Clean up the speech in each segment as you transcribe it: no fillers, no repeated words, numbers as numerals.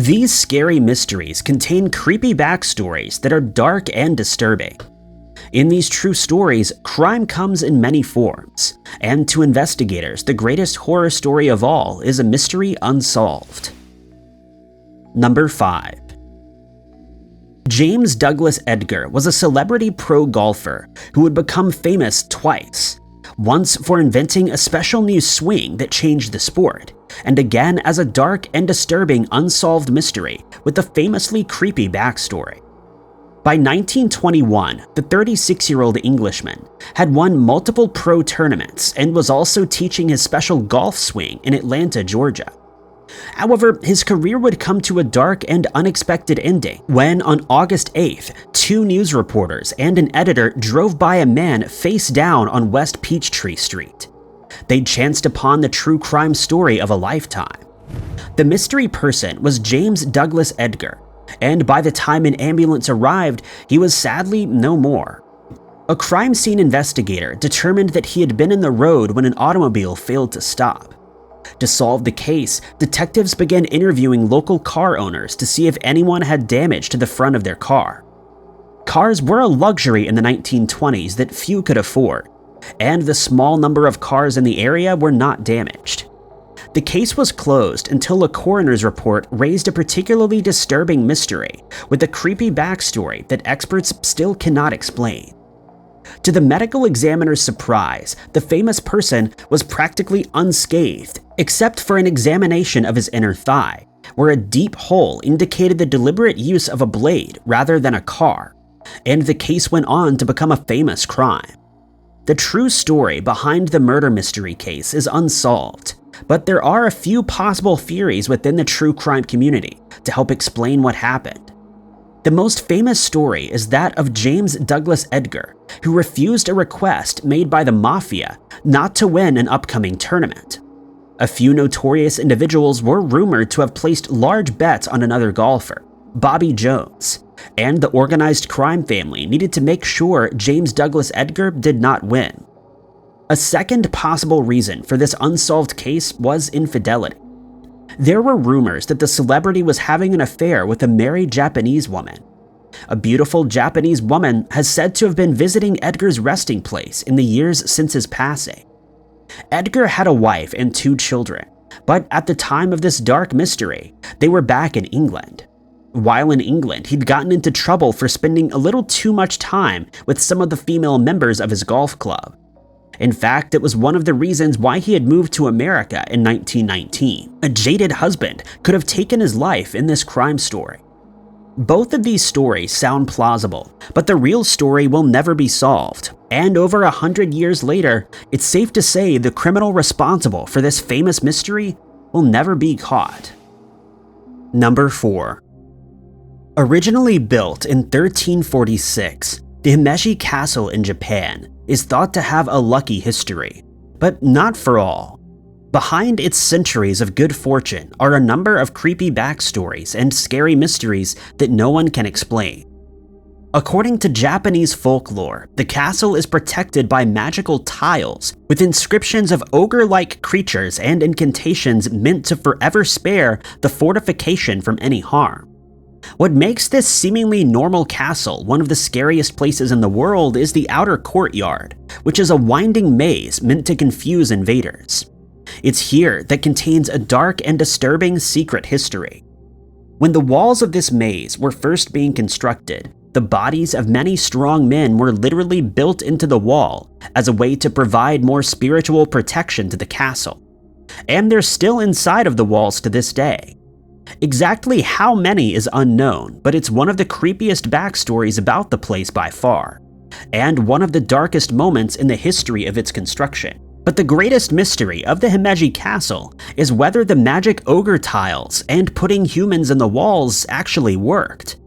These scary mysteries contain creepy backstories that are dark and disturbing. In these true stories, crime comes in many forms, and to investigators, the greatest horror story of all is a mystery unsolved. Number 5. James Douglas Edgar was a celebrity pro golfer who would become famous twice. Once for inventing a special new swing that changed the sport, and again as a dark and disturbing unsolved mystery with a famously creepy backstory. By 1921, the 36-year-old Englishman had won multiple pro tournaments and was also teaching his special golf swing in Atlanta, Georgia. However, his career would come to a dark and unexpected ending when, on August 8th, 2 news reporters and an editor drove by a man face down on West Peachtree Street. They chanced upon the true crime story of a lifetime. The mystery person was James Douglas Edgar, and by the time an ambulance arrived, he was sadly no more. A crime scene investigator determined that he had been in the road when an automobile failed to stop. To solve the case, detectives began interviewing local car owners to see if anyone had damage to the front of their car. Cars were a luxury in the 1920s that few could afford, and the small number of cars in the area were not damaged. The case was closed until a coroner's report raised a particularly disturbing mystery with a creepy backstory that experts still cannot explain. To the medical examiner's surprise, the famous person was practically unscathed, except for an examination of his inner thigh, where a deep hole indicated the deliberate use of a blade rather than a car, and the case went on to become a famous crime. The true story behind the murder mystery case is unsolved, but there are a few possible theories within the true crime community to help explain what happened. The most famous story is that of James Douglas Edgar, who refused a request made by the mafia not to win an upcoming tournament. A few notorious individuals were rumored to have placed large bets on another golfer, Bobby Jones, and the organized crime family needed to make sure James Douglas Edgar did not win. A second possible reason for this unsolved case was infidelity. There were rumors that the celebrity was having an affair with a married Japanese woman. A beautiful Japanese woman has said to have been visiting Edgar's resting place in the years since his passing. Edgar had a wife and 2 children, but at the time of this dark mystery, they were back in England. While in England, he'd gotten into trouble for spending a little too much time with some of the female members of his golf club. In fact, it was one of the reasons why he had moved to America in 1919. A jaded husband could have taken his life in this crime story. Both of these stories sound plausible, but the real story will never be solved. And over 100 years later, it's safe to say the criminal responsible for this famous mystery will never be caught. Number 4. Originally built in 1346, the Himeji Castle in Japan is thought to have a lucky history, but not for all. Behind its centuries of good fortune are a number of creepy backstories and scary mysteries that no one can explain. According to Japanese folklore, the castle is protected by magical tiles with inscriptions of ogre-like creatures and incantations meant to forever spare the fortification from any harm. What makes this seemingly normal castle one of the scariest places in the world is the outer courtyard, which is a winding maze meant to confuse invaders. It's here that contains a dark and disturbing secret history. When the walls of this maze were first being constructed, the bodies of many strong men were literally built into the wall as a way to provide more spiritual protection to the castle. And they're still inside of the walls to this day. Exactly how many is unknown, but it's one of the creepiest backstories about the place by far, and one of the darkest moments in the history of its construction. But the greatest mystery of the Himeji Castle is whether the magic ogre tiles and putting humans in the walls actually worked.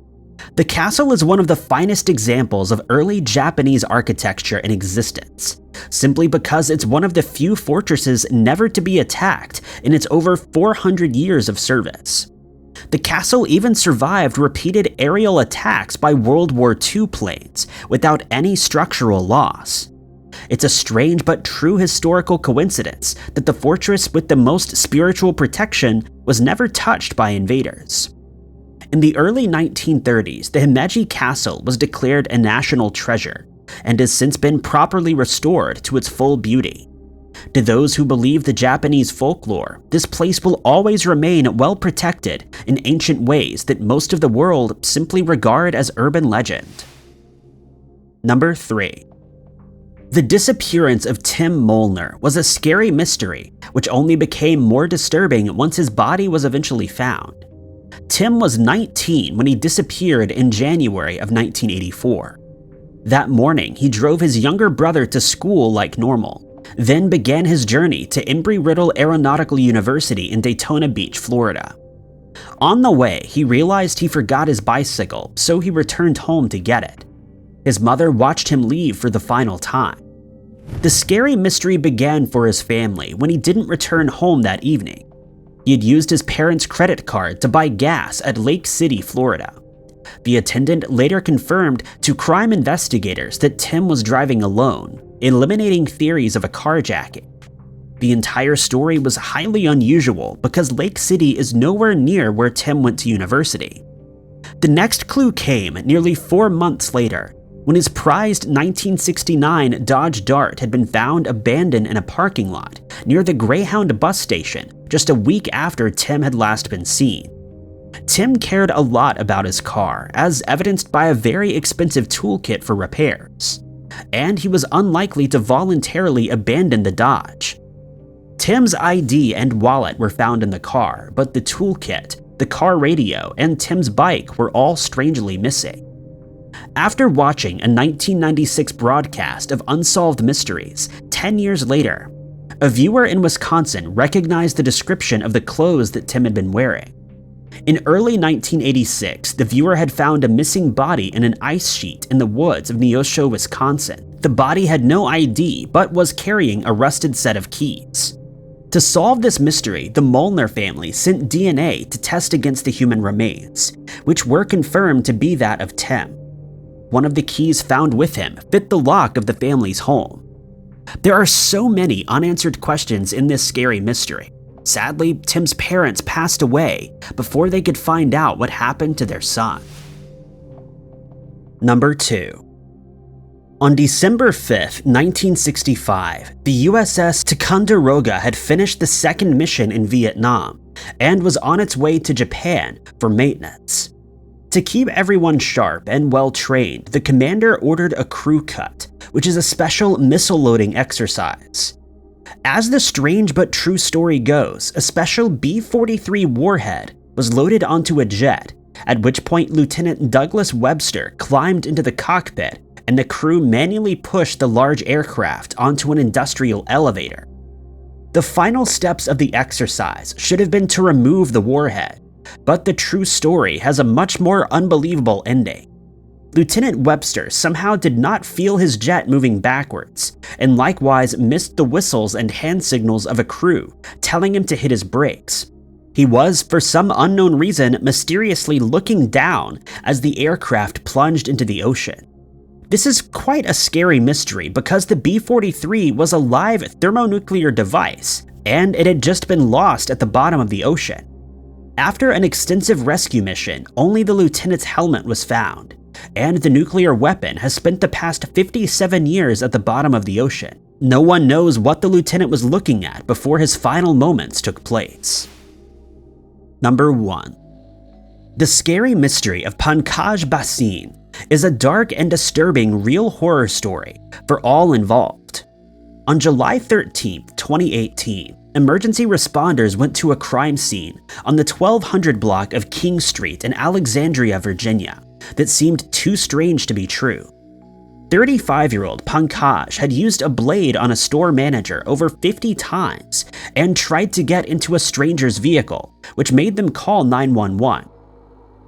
The castle is one of the finest examples of early Japanese architecture in existence, simply because it's one of the few fortresses never to be attacked in its over 400 years of service. The castle even survived repeated aerial attacks by World War II planes without any structural loss. It's a strange but true historical coincidence that the fortress with the most spiritual protection was never touched by invaders. In the early 1930s, the Himeji Castle was declared a national treasure and has since been properly restored to its full beauty. To those who believe the Japanese folklore, this place will always remain well protected in ancient ways that most of the world simply regard as urban legend. Number 3. The disappearance of Tim Molnar was a scary mystery, which only became more disturbing once his body was eventually found. Tim was 19 when he disappeared in January of 1984. That morning, he drove his younger brother to school like normal, then began his journey to Embry-Riddle Aeronautical University in Daytona Beach, Florida. On the way, he realized he forgot his bicycle, so he returned home to get it. His mother watched him leave for the final time. The scary mystery began for his family when he didn't return home that evening. He had used his parents' credit card to buy gas at Lake City, Florida. The attendant later confirmed to crime investigators that Tim was driving alone, eliminating theories of a carjacking. The entire story was highly unusual because Lake City is nowhere near where Tim went to university. The next clue came nearly 4 months later, when his prized 1969 Dodge Dart had been found abandoned in a parking lot near the Greyhound bus station just a week after Tim had last been seen. Tim cared a lot about his car, as evidenced by a very expensive toolkit for repairs, and he was unlikely to voluntarily abandon the Dodge. Tim's ID and wallet were found in the car, but the toolkit, the car radio, and Tim's bike were all strangely missing. After watching a 1996 broadcast of Unsolved Mysteries 10 years later, a viewer in Wisconsin recognized the description of the clothes that Tim had been wearing. In early 1986, the viewer had found a missing body in an ice sheet in the woods of Neosho, Wisconsin. The body had no ID, but was carrying a rusted set of keys. To solve this mystery, the Molnar family sent DNA to test against the human remains, which were confirmed to be that of Tim. One of the keys found with him fit the lock of the family's home. There are so many unanswered questions in this scary mystery. Sadly, Tim's parents passed away before they could find out what happened to their son. Number 2. On December 5, 1965, the USS Ticonderoga had finished the second mission in Vietnam and was on its way to Japan for maintenance. To keep everyone sharp and well-trained, the commander ordered a crew cut, which is a special missile loading exercise. As the strange but true story goes, a special B-43 warhead was loaded onto a jet, at which point Lieutenant Douglas Webster climbed into the cockpit and the crew manually pushed the large aircraft onto an industrial elevator. The final steps of the exercise should have been to remove the warhead, but the true story has a much more unbelievable ending. Lieutenant Webster somehow did not feel his jet moving backwards, and likewise missed the whistles and hand signals of a crew, telling him to hit his brakes. He was, for some unknown reason, mysteriously looking down as the aircraft plunged into the ocean. This is quite a scary mystery because the B-43 was a live thermonuclear device, and it had just been lost at the bottom of the ocean. After an extensive rescue mission, only the lieutenant's helmet was found, and the nuclear weapon has spent the past 57 years at the bottom of the ocean. No one knows what the lieutenant was looking at before his final moments took place. Number 1. The scary mystery of Pankaj Bhasin is a dark and disturbing real horror story for all involved. On July 13, 2018, emergency responders went to a crime scene on the 1200 block of King Street in Alexandria, Virginia, that seemed too strange to be true. 35-year-old Pankaj had used a blade on a store manager over 50 times and tried to get into a stranger's vehicle, which made them call 911.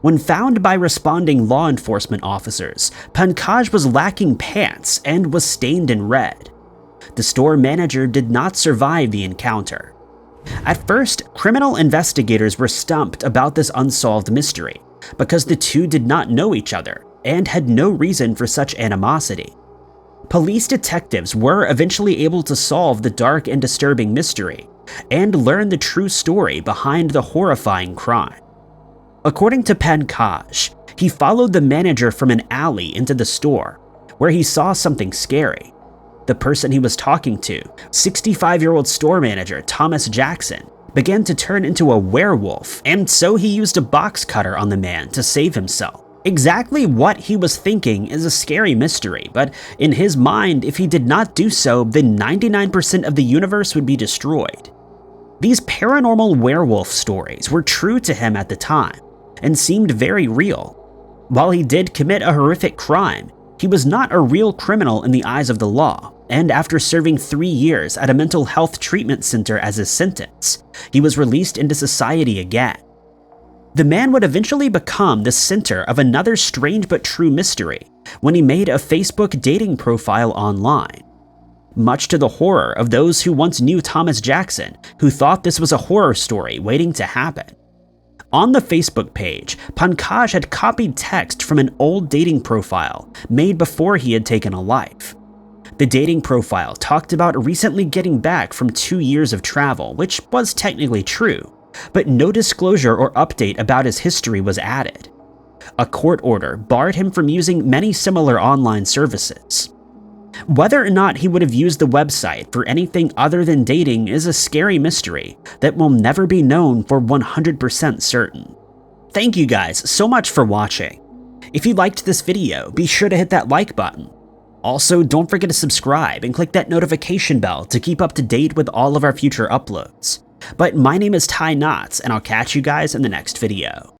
When found by responding law enforcement officers, Pankaj was lacking pants and was stained in red. The store manager did not survive the encounter. At first, criminal investigators were stumped about this unsolved mystery, because the two did not know each other and had no reason for such animosity. Police detectives were eventually able to solve the dark and disturbing mystery and learn the true story behind the horrifying crime. According to Pankaj, he followed the manager from an alley into the store, where he saw something scary. The person he was talking to, 65-year-old store manager Thomas Jackson, began to turn into a werewolf, and so he used a box cutter on the man to save himself. Exactly what he was thinking is a scary mystery, but in his mind, if he did not do so, then 99% of the universe would be destroyed. These paranormal werewolf stories were true to him at the time, and seemed very real. While he did commit a horrific crime, he was not a real criminal in the eyes of the law, and after serving 3 years at a mental health treatment center as his sentence, he was released into society again. The man would eventually become the center of another strange but true mystery when he made a Facebook dating profile online. Much to the horror of those who once knew Thomas Jackson, who thought this was a horror story waiting to happen. On the Facebook page, Pankaj had copied text from an old dating profile made before he had taken a life. The dating profile talked about recently getting back from 2 years of travel, which was technically true, but no disclosure or update about his history was added. A court order barred him from using many similar online services. Whether or not he would have used the website for anything other than dating is a scary mystery that will never be known for 100% certain. Thank you guys so much for watching. If you liked this video, be sure to hit that like button. Also, don't forget to subscribe and click that notification bell to keep up to date with all of our future uploads. But my name is Ty Knotts, and I'll catch you guys in the next video.